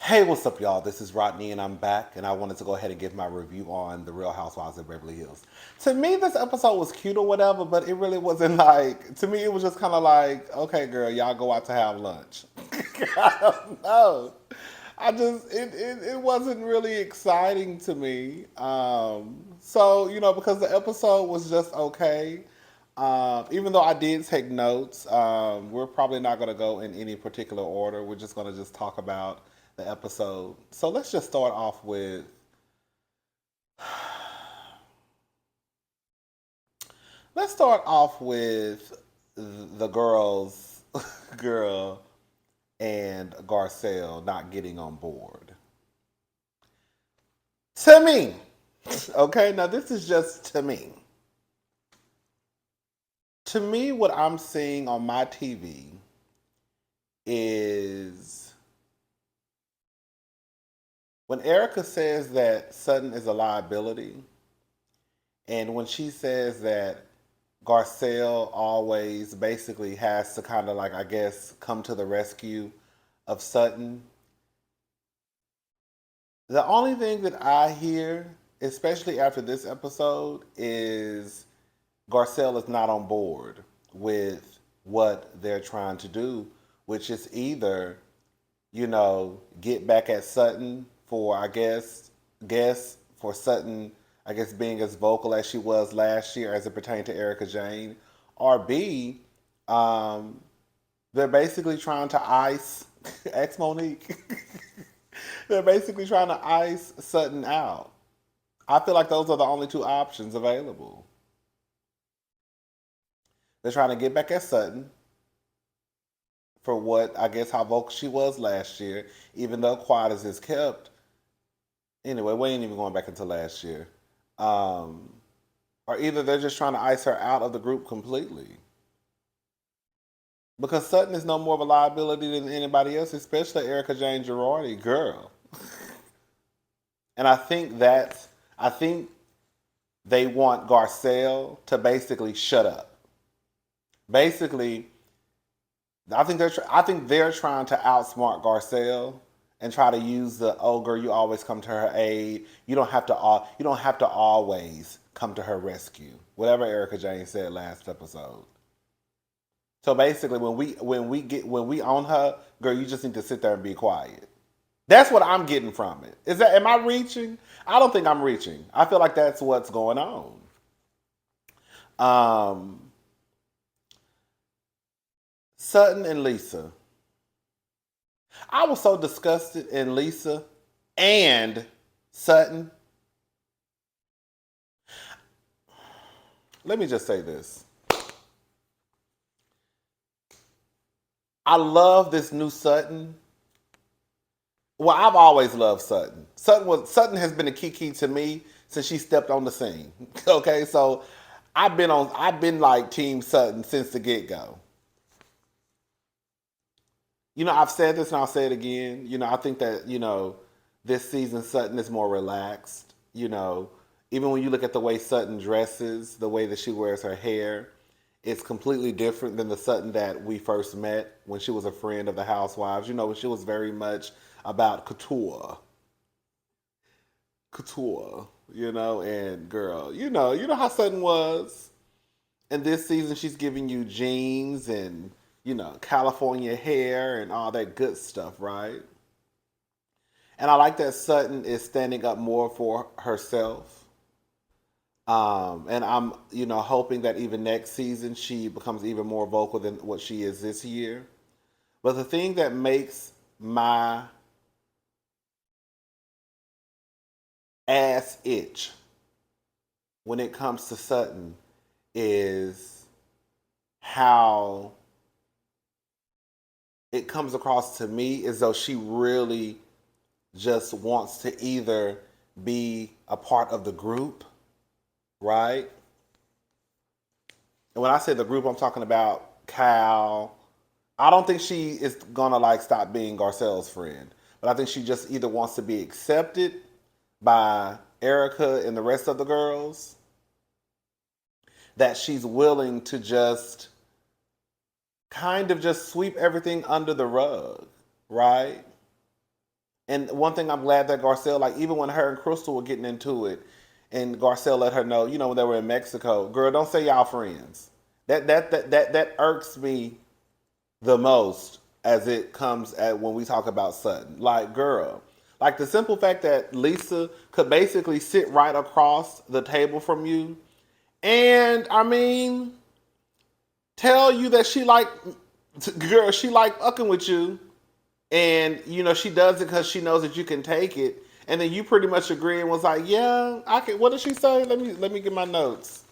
Hey, what's up, y'all? This is Rodney, and I'm back, and I wanted to go ahead and give my review on The Real Housewives of Beverly Hills. To me, this episode was cute or whatever, but it really wasn't like, to me, it was just kind of like, okay, girl, y'all go out to have lunch. I don't know. It wasn't really exciting to me. Because the episode was just okay. Even though I did take notes, we're probably not going to go in any particular order. We're just going to just talk about the episode. So let's start off with the girls, girl and Garcelle not getting on board. To me, okay, now this is just to me. To me, what I'm seeing on my TV is when Erica says that Sutton is a liability, and when she says that Garcelle always basically has to kind of like, I guess, come to the rescue of Sutton, the only thing that I hear, especially after this episode, is Garcelle is not on board with what they're trying to do, which is either, get back at Sutton for, for Sutton, I guess, being as vocal as she was last year as it pertained to Erica Jane, or B, um, they're basically trying to ice ex Monique. They're basically trying to ice Sutton out. I feel like those are the only two options available. They're trying to get back at Sutton for what I guess how vocal she was last year, even though quiet as is kept. Anyway, we ain't even going back into last year. Um, or either they're just trying to ice her out of the group completely. Because Sutton is no more of a liability than anybody else, especially Erica Jane Girardi, girl. And I think they want Garcelle to basically shut up. Basically, I think they're trying to outsmart Garcelle and try to use the oh girl, you always come to her aid. You don't have to always come to her rescue. Whatever Erica Jane said last episode. So basically, when we own her, girl, you just need to sit there and be quiet. That's what I'm getting from it. Am I reaching? I don't think I'm reaching. I feel like that's what's going on. Um, Sutton and Lisa. I was so disgusted in Lisa and Sutton. Let me just say this. I love this new Sutton. Well, I've always loved Sutton. Sutton has been a key to me since she stepped on the scene. Okay, so I've been like Team Sutton since the get go. I've said this and I'll say it again. I think that, this season Sutton is more relaxed. Even when you look at the way Sutton dresses, the way that she wears her hair, it's completely different than the Sutton that we first met when she was a friend of the Housewives. When she was very much about couture, and girl, you know how Sutton was. And this season, she's giving you jeans and California hair and all that good stuff, right? And I like that Sutton is standing up more for herself. And I'm, hoping that even next season she becomes even more vocal than what she is this year. But the thing that makes my ass itch when it comes to Sutton is how it comes across to me as though she really just wants to either be a part of the group, right? And when I say the group, I'm talking about Cal. I don't think she is gonna like stop being Garcelle's friend, but I think she just either wants to be accepted by Erica and the rest of the girls, that she's willing to just kind of just sweep everything under the rug, right? And one thing I'm glad that Garcelle, like even when her and Crystal were getting into it, and Garcelle let her know, when they were in Mexico, girl, don't say y'all friends. That irks me the most as it comes at when we talk about Sutton. Like, girl, like the simple fact that Lisa could basically sit right across the table from you, and I mean, tell you that girl, she like fucking with you, and she does it because she knows that you can take it, and then you pretty much agree and was like, yeah, I can. What did she say? Let me get my notes.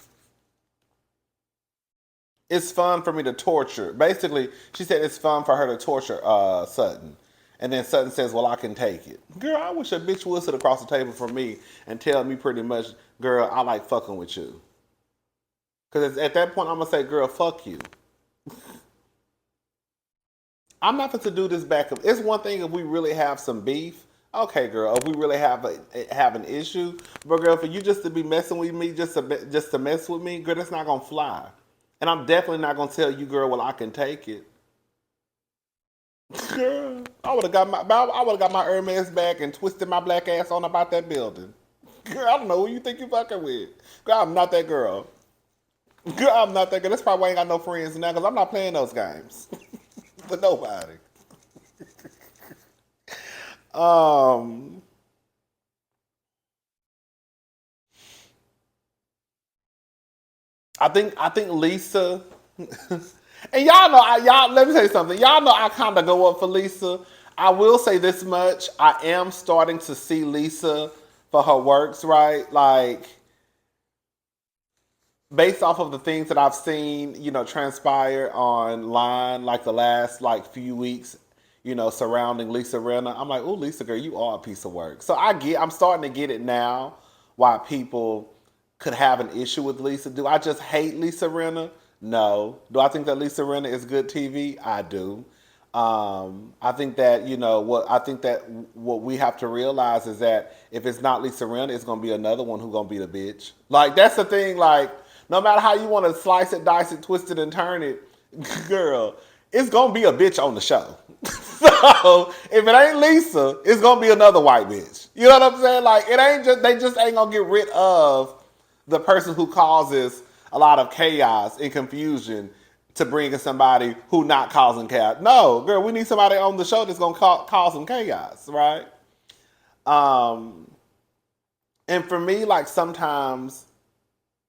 It's fun for me to torture. Basically, she said it's fun for her to torture Sutton. And then Sutton says, well, I can take it. Girl, I wish a bitch would sit across the table from me and tell me pretty much, girl, I like fucking with you. Because at that point, I'm going to say, girl, fuck you. I'm not going to do this back up. It's one thing if we really have some beef. Okay, girl, if we really have an issue. But, girl, for you just to be messing with me, just to mess with me, girl, that's not going to fly. And I'm definitely not gonna tell you, girl, well, I can take it. Girl, I would have got my Hermes back and twisted my black ass on about that building. Girl, I don't know who you think you fucking with. Girl, I'm not that girl. Girl, I'm not that girl. That's probably why I ain't got no friends now, because I'm not playing those games. For nobody. Um, I think Lisa, and y'all know, y'all. Let me tell you something. Y'all know I kind of go up for Lisa. I will say this much: I am starting to see Lisa for her works, right? Like based off of the things that I've seen, transpire online, like the last few weeks, surrounding Lisa Rinna. I'm like, oh, Lisa girl, you are a piece of work. So I'm starting to get it now. Why people could have an issue with Lisa? Do I just hate Lisa Rinna? No. Do I think that Lisa Rinna is good TV? I do. I think that what we have to realize is that if it's not Lisa Rinna, it's gonna be another one who's gonna be the bitch. Like that's the thing. Like no matter how you want to slice it, dice it, twist it, and turn it, girl, it's gonna be a bitch on the show. So if it ain't Lisa, it's gonna be another white bitch. You know what I'm saying? Like it ain't just they just ain't gonna get rid of the person who causes a lot of chaos and confusion to bring in somebody who not causing chaos. No, girl, we need somebody on the show that's gonna cause some chaos, right? Um, and for me, like sometimes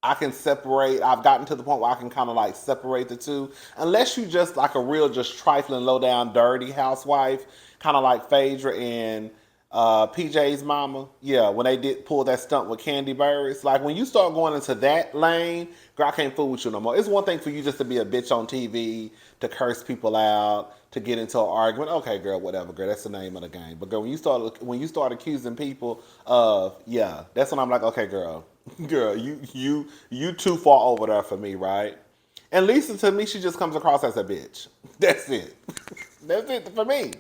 I can separate. I've gotten to the point where I can kind of like separate the two, unless you just like a real, just trifling, low down, dirty housewife, kind of like Phaedra and PJ's mama. Yeah, when they did pull that stunt with Candy Birds, like when you start going into that lane, girl, I can't fool with you no more. It's one thing for you just to be a bitch on TV, to curse people out, to get into an argument. Okay, girl, whatever, girl, that's the name of the game. But girl, when you start accusing people of, yeah, that's when I'm like, okay, girl, girl, you too far over there for me, right? And Lisa, to me, she just comes across as a bitch. That's it. That's it for me.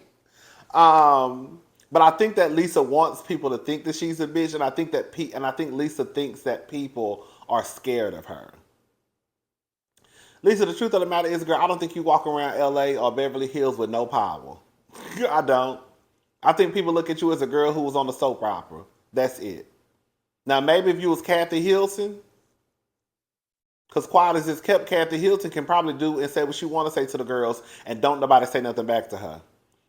But I think that Lisa wants people to think that she's a bitch, and I think Lisa thinks that people are scared of her. Lisa, the truth of the matter is, girl, I don't think you walk around LA or Beverly Hills with no power. I don't. I think people look at you as a girl who was on the soap opera. That's it. Now, maybe if you was Kathy Hilton, because quiet as it's kept, Kathy Hilton can probably do and say what she want to say to the girls, and don't nobody say nothing back to her.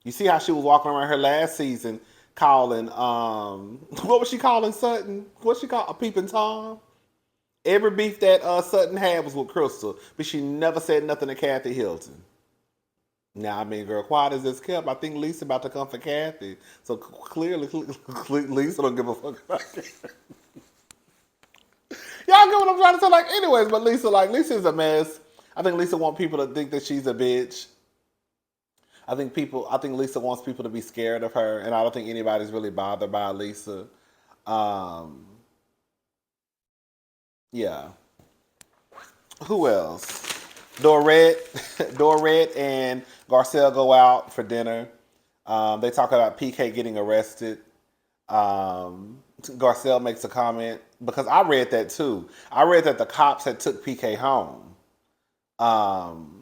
You see how she was walking around her last season calling, what was she calling Sutton? What she called? A peeping Tom? Every beef that Sutton had was with Crystal, but she never said nothing to Kathy Hilton. Now, I mean, girl, quiet as it's kept, I think Lisa about to come for Kathy. So clearly, Lisa don't give a fuck about Kathy. Y'all get what I'm trying to say? Like, anyways, but Lisa's a mess. I think Lisa wants people to think that she's a bitch. I think Lisa wants people to be scared of her, and I don't think anybody's really bothered by Lisa. Um, yeah. Who else? Dorette, Dorette and Garcelle go out for dinner. They talk about PK getting arrested. Garcelle makes a comment because I read that too. I read that the cops had took PK home. Um,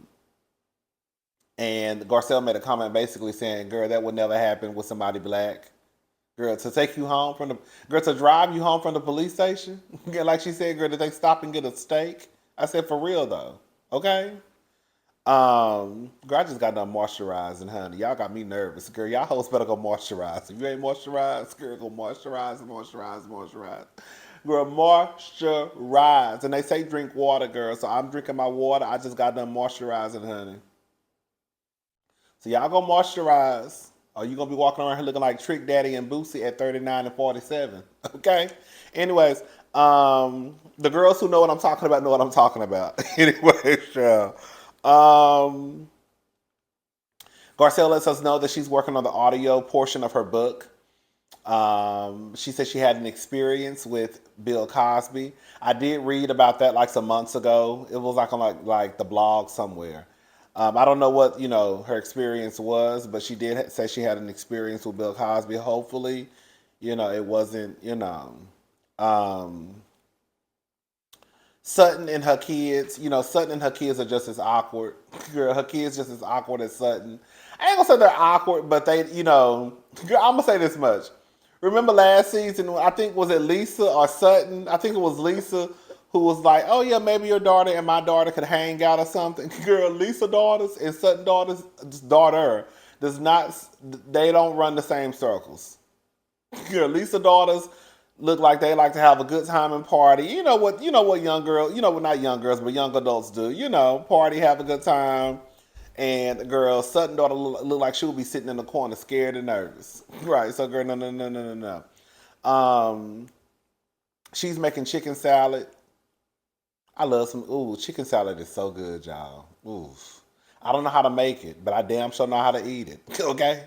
and Garcelle made a comment basically saying, "Girl, that would never happen with somebody black." Girl, to take you home from the girl to drive you home from the police station. Like she said, girl, did they stop and get a steak? I said for real though. Okay. Girl, I just got done moisturizing, honey. Y'all got me nervous. Girl, y'all hoes better go moisturize. If you ain't moisturized, girl, go moisturize, moisturize, moisturize. Girl, moisturize. And they say drink water, girl. So I'm drinking my water. I just got done moisturizing, honey. So y'all go moisturize. Or you gonna be walking around here looking like Trick Daddy and Boosie at 39 and 47. Okay? Anyways, the girls who know what I'm talking about know what I'm talking about. Anyways, y'all. Um, Garcelle lets us know that she's working on the audio portion of her book. She said she had an experience with Bill Cosby. I did read about that like some months ago. It was like on like the blog somewhere. I don't know what her experience was, but she did say she had an experience with Bill Cosby. Hopefully, it wasn't um, Sutton and her kids. Sutton and her kids are just as awkward. Girl, her kids just as awkward as Sutton. I ain't gonna say they're awkward, but they, girl, I'm gonna say this much. Remember last season? I think was it Lisa or Sutton? I think it was Lisa who was like, "Oh yeah, maybe your daughter and my daughter could hang out or something." Girl, Lisa daughters and Sutton daughter does not. They don't run the same circles. Girl, Lisa daughters look like they like to have a good time and party. You know what? Young girls. Not young girls, but young adults do. Party, have a good time. And girl, Sutton daughter look like she'll be sitting in the corner, scared and nervous. Right? So, girl, no, no, no, no, no, no. She's making chicken salad. I love some. Ooh, chicken salad is so good, y'all. Ooh, I don't know how to make it, but I damn sure know how to eat it. Okay.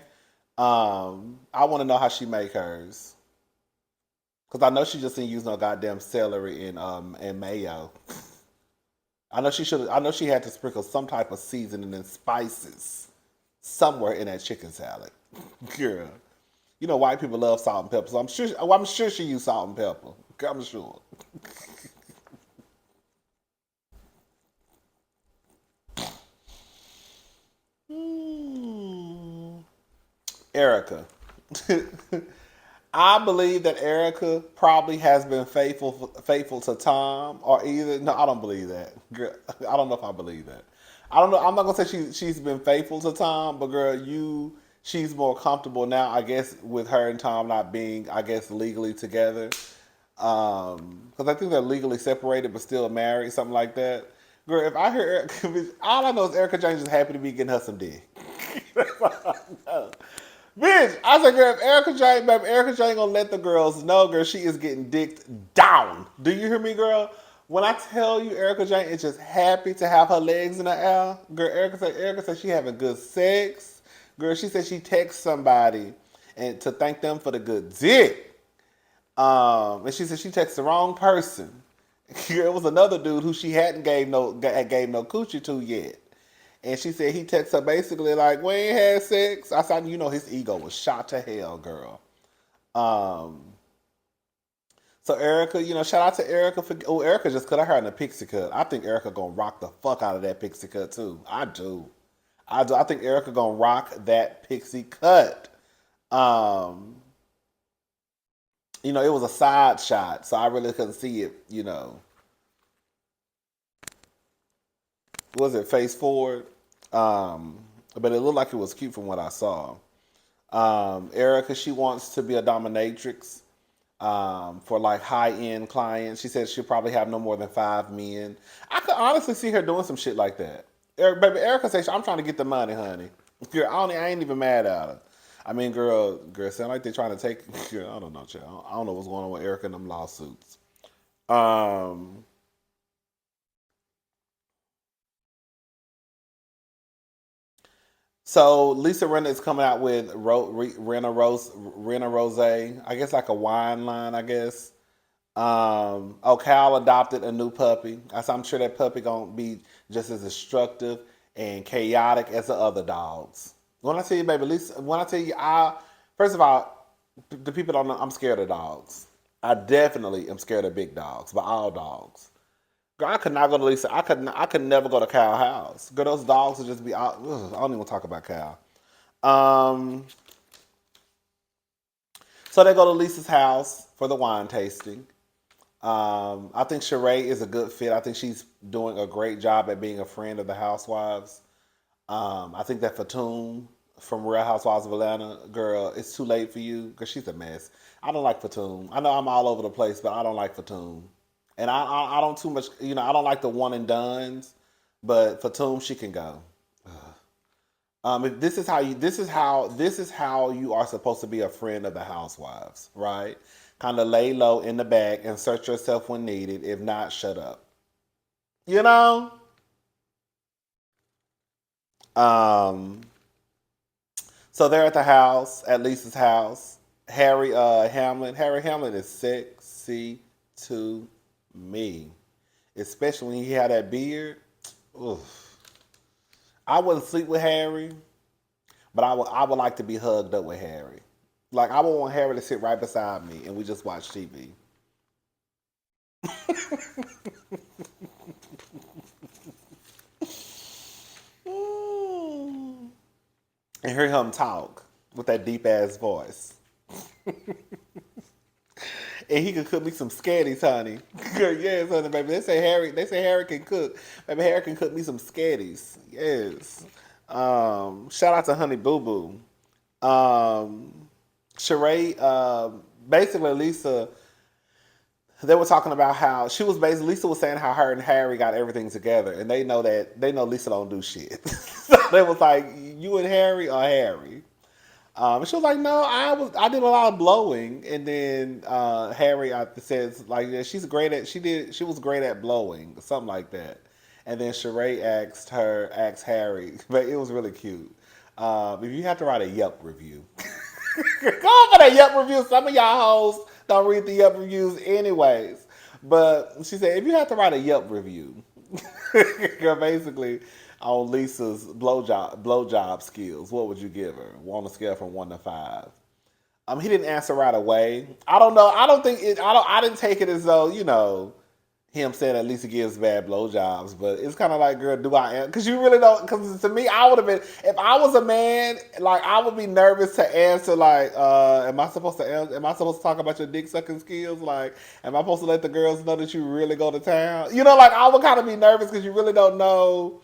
I want to know how she make hers, cause I know she just didn't use no goddamn celery and mayo. I know she should. I know she had to sprinkle some type of seasoning and spices somewhere in that chicken salad. Girl, white people love salt and pepper, so I'm sure she used salt and pepper. I'm sure. Erica. I believe that Erica probably has been faithful to Tom, or either no, I don't believe that. Girl, I don't know if I believe that. I don't know. I'm not gonna say she's been faithful to Tom, but girl, she's more comfortable now, I guess, with her and Tom not being, I guess, legally together. Because I think they're legally separated but still married, something like that. Girl, if I hear Erica, all I know is Erica James is happy to be getting her some dick. That's all I know. Bitch, I said, girl, if Erica Jane gonna let the girls know, girl, she is getting dicked down. Do you hear me, girl? When I tell you Erica Jane is just happy to have her legs in the air, girl, Erica said she having good sex. Girl, she said she texts somebody and to thank them for the good dick. And she said she texted the wrong person. It was another dude who she hadn't gave no coochie to yet. And she said he texted her basically like, "We ain't had sex." I said, his ego was shot to hell, girl. Um, so Erica, shout out to Erica for Erica just cut her hair in a pixie cut. I think Erica gonna rock the fuck out of that pixie cut too. I do. I do. I think Erica gonna rock that pixie cut. Um, it was a side shot, so I really couldn't see it. Was it face forward? But it looked like it was cute from what I saw. Erica, she wants to be a dominatrix for like high end clients. She said she'll probably have no more than 5 men. I could honestly see her doing some shit like that. Baby Erica says, "I'm trying to get the money, honey." Girl, I ain't even mad at her. I mean, girl, sound like they're trying to take. Girl, I don't know, child. I don't know what's going on with Erica and them lawsuits. Um, So Lisa Rinna is coming out with Rinna Rose, I guess like a wine line, I guess. Cal adopted a new puppy. I'm sure that puppy gonna be just as destructive and chaotic as the other dogs. When I tell you, baby, Lisa, when I tell you, first of all, the people don't know I'm scared of dogs. I definitely am scared of big dogs, but all dogs. Girl, I could not go to Lisa. I could never go to Cal house. Girl, those dogs would just be out. Ugh, I don't even talk about Cal. Um, So they go to Lisa's house for the wine tasting. I think Sheree is a good fit. I think she's doing a great job at being a friend of the housewives. I think that Fatum from Real Housewives of Atlanta, girl, it's too late for you because she's a mess. I don't like Fatum. I know I'm all over the place, but I don't like Fatum. And I don't too much, I don't like the one and dones, but Fatum, she can go. If this is how you are supposed to be a friend of the housewives, right? Kind of lay low in the back, insert yourself when needed. If not, shut up. You know. Um, so they're at the house, at Lisa's house. Harry Hamlin is sexy to me, especially when he had that beard. Oof. I wouldn't sleep with Harry, but I would like to be hugged up with Harry. Like I would want Harry to sit right beside me and we just watch TV. And hear him talk with that deep ass voice. And he could cook me some scatties, honey. Yes, honey, baby. They say Harry can cook. Baby, Harry can cook me some scatties. Yes. Shout out to Honey Boo Boo. Sheree, basically Lisa, they were talking about how she was basically Lisa was saying how her and Harry got everything together, and they know Lisa don't do shit. So they was like, you and Harry or Harry? And she was like, no, I did a lot of blowing, and then Harry says like yeah, she was great at blowing, something like that. And then Sheree asked Harry, but it was really cute. If you have to write a Yelp review, go for that Yelp review. Some of y'all hoes don't read the Yelp reviews anyways. But she said, if you have to write a Yelp review, basically on Lisa's blowjob skills, what would you give her? On a scale from 1 to 5. He didn't answer right away. I don't know. I don't think it. I didn't take it as though him saying at least he gives bad blowjobs, but it's kind of like, girl, do I? Because you really don't. Because to me, I would have been if I was a man, like I would be nervous to answer. Like, am I supposed to answer? Am I supposed to talk about your dick sucking skills? Like, am I supposed to let the girls know that you really go to town? Like I would kind of be nervous because you really don't know.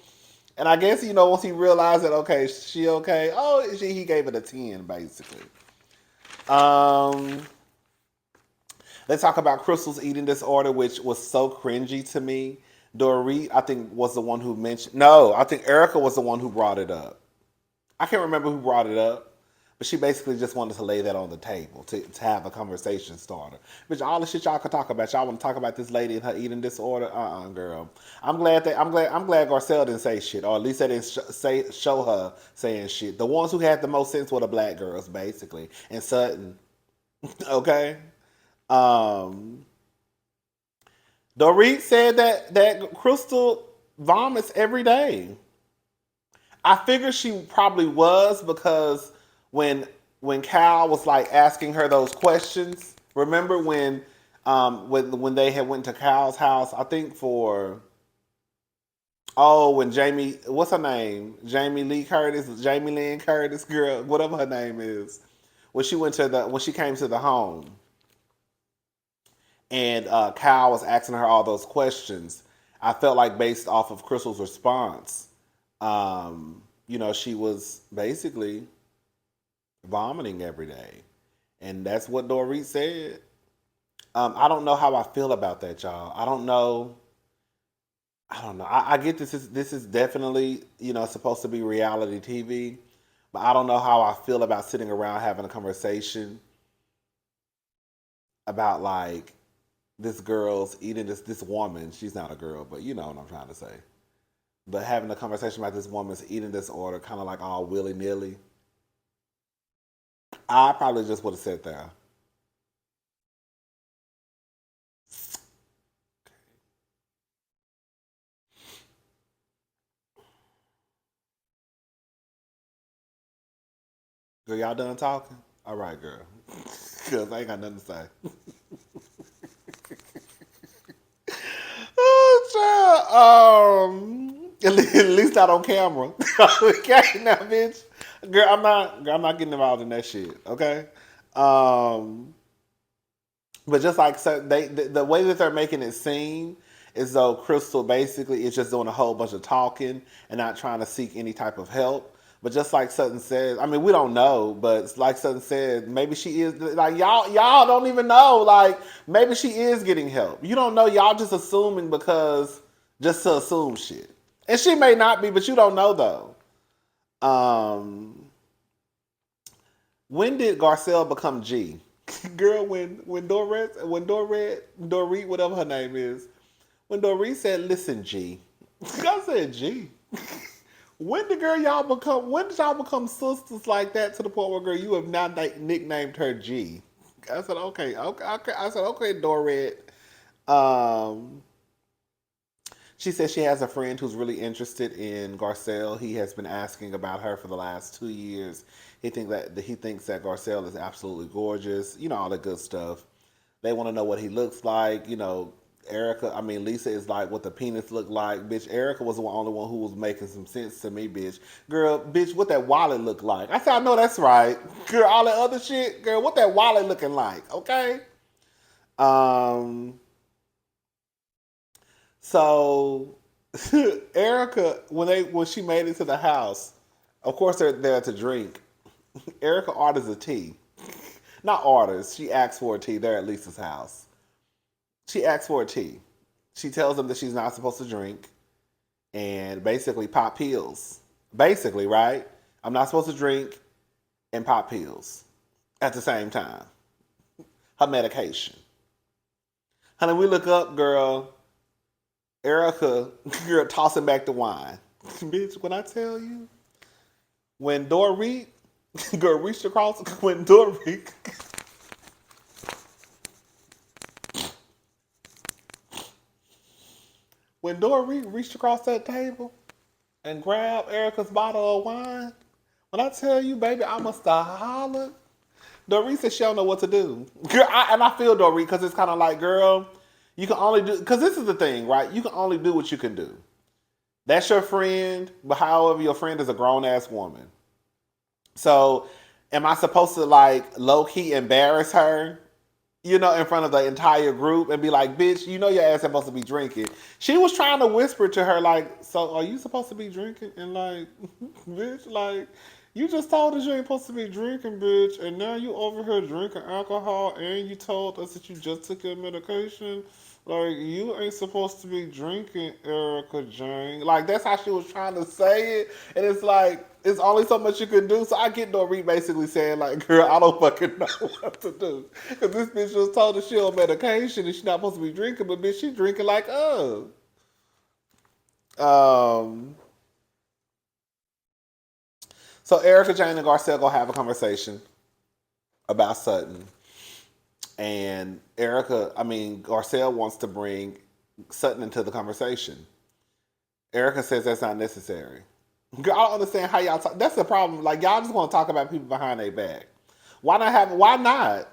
And I guess once he realized that okay, she okay. Oh, he gave it a 10 basically. Um. They talk about Crystal's eating disorder, which was so cringy to me. Dorit, I think, was the one who mentioned. No, I think Erica was the one who brought it up. I can't remember who brought it up, but she basically just wanted to lay that on the table to have a conversation starter. Which all the shit y'all can talk about. Y'all want to talk about this lady and her eating disorder? Girl. I'm glad Garcelle didn't say shit, or at least they didn't show her saying shit. The ones who had the most sense were the black girls, basically, and Sutton. Okay. Um, Dorit said that Crystal vomits every day. I figure she probably was because when Cal was like asking her those questions, remember when they had went to Cal's house, I think when Jamie, what's her name? Jamie Lynn Curtis, girl, whatever her name is. When she came to the home. And Kyle was asking her all those questions. I felt like based off of Crystal's response, she was basically vomiting every day. And that's what Dorit said. I don't know how I feel about that, y'all. I don't know. I get this is definitely, supposed to be reality TV. But I don't know how I feel about sitting around having a conversation about like this girl's eating this woman. She's not a girl, but you know what I'm trying to say. But having a conversation about this woman's eating disorder, kind of like all willy nilly. I probably just would have sat there. Girl, y'all done talking? All right, girl. Because I ain't got nothing to say. Oh, child. At least not on camera. Okay, now, bitch. Girl, I'm not getting involved in that shit. Okay. Um, but just like so they, the way that they're making it seem is though Crystal basically is just doing a whole bunch of talking and not trying to seek any type of help. But just like Sutton said, I mean, we don't know, but like Sutton said, maybe she is like y'all don't even know. Like maybe she is getting help. You don't know. Y'all just assuming because just to assume shit. And she may not be, but you don't know though. When did Garcelle become G? Girl, when Dorit, whatever her name is, when Dorit said, "Listen, G," I said, "G." When did y'all become sisters like that to the point where, girl, you have now nicknamed her G? I said, okay. I said, okay, Dorit. Um, she says she has a friend who's really interested in Garcelle. He has been asking about her for the last 2 years. He thinks that Garcelle is absolutely gorgeous. You know, all the good stuff. They want to know what he looks like. You know, Lisa is like what the penis looked like. Bitch, Erica was the only one who was making some sense to me, bitch. Girl, bitch, what that wallet look like? I said, I know that's right. Girl, all that other shit, girl, what that wallet looking like? Okay. Um, so Erica, when she made it to the house, of course they're there to drink. Erica orders a tea. Not orders. She asks for a tea. They're at Lisa's house. She asks for a tea. She tells them that she's not supposed to drink and basically pop pills. Basically, right? I'm not supposed to drink and pop pills at the same time. Her medication. Honey, we look up, girl. Erica, girl, tossing back the wine. Bitch, when I tell you, when Dorit, girl, reached across, when Dorit reached across that table and grabbed Erica's bottle of wine, when I tell you, baby, I must have hollered. Dorit said she don't know what to do. Girl, and I feel Dorit because it's kind of like, girl, you can only do, because this is the thing, right? You can only do what you can do. That's your friend, but however, your friend is a grown ass woman. So, am I supposed to like low key embarrass her, you know, in front of the entire group and be like, bitch, you know your ass supposed to be drinking. She was trying to whisper to her, like, so are you supposed to be drinking? And like, bitch, like, you just told us you ain't supposed to be drinking, bitch, and now you over here drinking alcohol and you told us that you just took your medication. Like, you ain't supposed to be drinking, Erica Jane. Like, that's how she was trying to say it. And it's like, it's only so much you can do. So I get Dorit basically saying, like, girl, I don't fucking know what to do. Because this bitch was told that she on medication and she's not supposed to be drinking, but bitch, she drinking like us. Um, so Erica Jane and Garcelle go have a conversation about Sutton. And Garcelle wants to bring Sutton into the conversation. Erica says that's not necessary. Girl, I don't understand how y'all talk. That's the problem. Like, y'all just want to talk about people behind their back. Why not?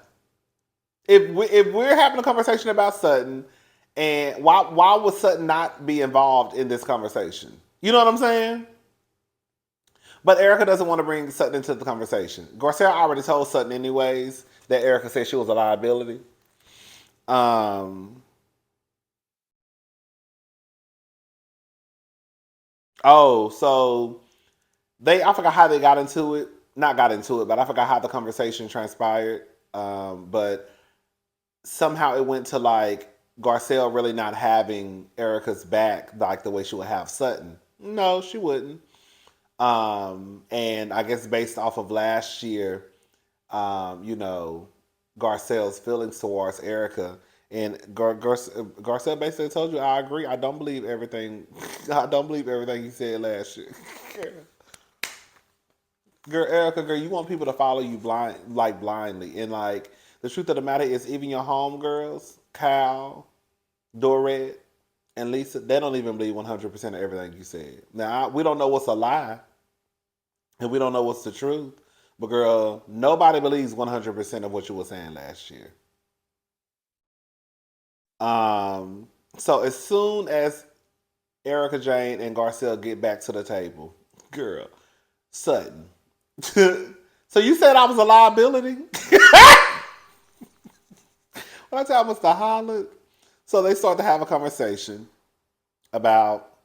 If we're having a conversation about Sutton, and why would Sutton not be involved in this conversation? You know what I'm saying? But Erica doesn't want to bring Sutton into the conversation. Garcelle already told Sutton anyways that Erica said she was a liability. Um. Oh, so I forgot how they got into it. Not got into it, but I forgot how the conversation transpired. But somehow it went to like Garcelle really not having Erica's back like the way she would have Sutton. No, she wouldn't. And I guess based off of last year, you know, Garcelle's feelings towards Erica. And Garcelle basically told you, I agree. I don't believe everything. I don't believe everything you said last year. Girl, Erica, girl, you want people to follow you blindly. And like the truth of the matter is, even your homegirls, Kyle, Dorette, and Lisa, they don't even believe 100% of everything you said. Now we don't know what's a lie, and we don't know what's the truth. But girl, nobody believes 100% of what you were saying last year. Um, so as soon as Erica Jane and Garcelle get back to the table, girl, Sutton. So you said I was a liability? When I tell I must have hollered. So they start to have a conversation about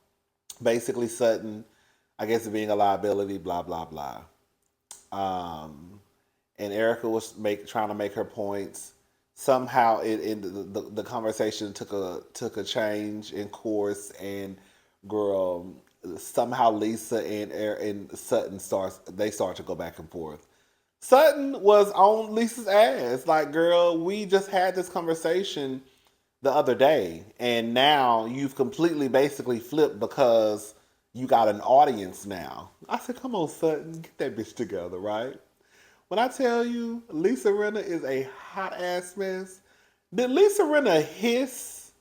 basically Sutton, I guess, being a liability, blah, blah, blah. Um, and Erica was trying to make her points. Somehow, the conversation took a change in course, and girl, somehow Lisa and Sutton start to go back and forth. Sutton was on Lisa's ass, like, girl, we just had this conversation the other day, and now you've completely basically flipped because you got an audience now. I said, come on, Sutton, get that bitch together, right? When I tell you Lisa Rinna is a hot ass mess, did Lisa Rinna hiss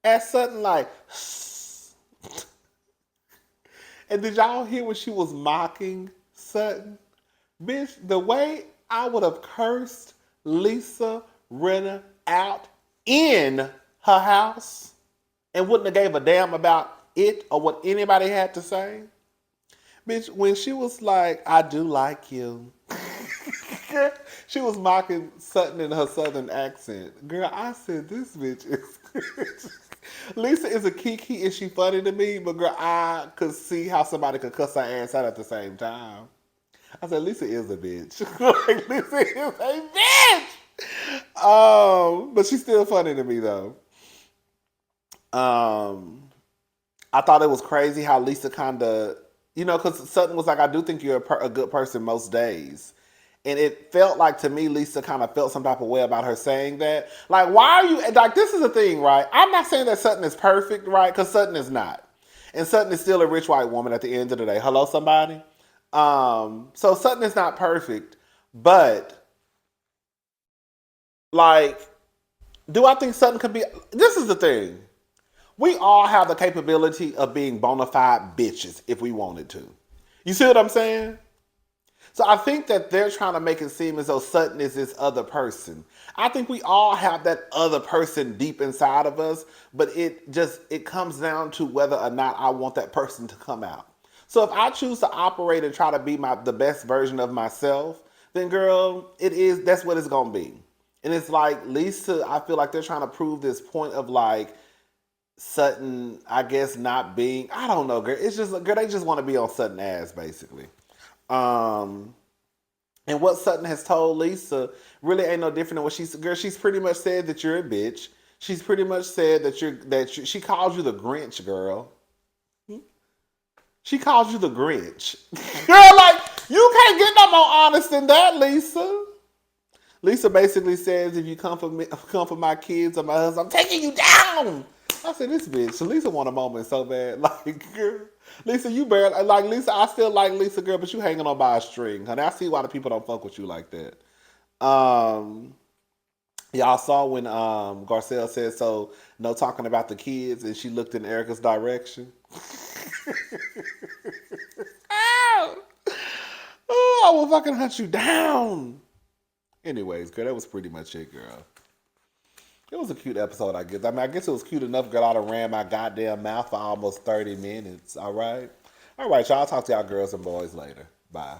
at Sutton like, and did y'all hear when she was mocking Sutton? Bitch, the way I would have cursed Lisa Rinna out in her house and wouldn't have gave a damn about it or what anybody had to say. Bitch, when she was like, I do like you. She was mocking Sutton in her southern accent. Girl, I said, this bitch is... Lisa is a kiki. Is she funny to me? But girl, I could see how somebody could cuss her ass out at the same time. I said, Lisa is a bitch. Like, Lisa is a bitch! But she's still funny to me, though. I thought it was crazy how Lisa kind of... because Sutton was like, I do think you're a good person most days. And it felt like, to me, Lisa kind of felt some type of way about her saying that. Like, why are you... Like, this is the thing, right? I'm not saying that Sutton is perfect, right? Because Sutton is not. And Sutton is still a rich white woman at the end of the day. Hello, somebody? So Sutton is not perfect. But, like, do I think Sutton could be... This is the thing. We all have the capability of being bona fide bitches if we wanted to. You see what I'm saying? So I think that they're trying to make it seem as though Sutton is this other person. I think we all have that other person deep inside of us, but it comes down to whether or not I want that person to come out. So if I choose to operate and try to be the best version of myself, then girl, that's what it's gonna be. And it's like Lisa, I feel like they're trying to prove this point of like Sutton, I guess, not being, I don't know, girl. It's just, girl, they just want to be on Sutton ass, basically. And what Sutton has told Lisa really ain't no different than what she's pretty much said that you're a bitch. She's pretty much said she calls you the Grinch, girl. She calls you the Grinch. Girl, like, you can't get no more honest than that, Lisa. Lisa basically says, if you come for my kids or my husband, I'm taking you down. I said, this bitch. So Lisa want a moment so bad. Like, girl, Lisa, you barely, like, Lisa, I still like Lisa, girl, but you hanging on by a string. Honey, I see why the people don't fuck with you like that. Y'all saw when Garcelle said, so no talking about the kids, and she looked in Erica's direction. Ow! Oh, I will fucking hunt you down. Anyways, girl, that was pretty much it, girl. It was a cute episode, I guess. I mean, I guess it was cute enough, girl. I done ran my goddamn mouth for almost 30 minutes. All right? All right, y'all. I'll talk to y'all girls and boys later. Bye.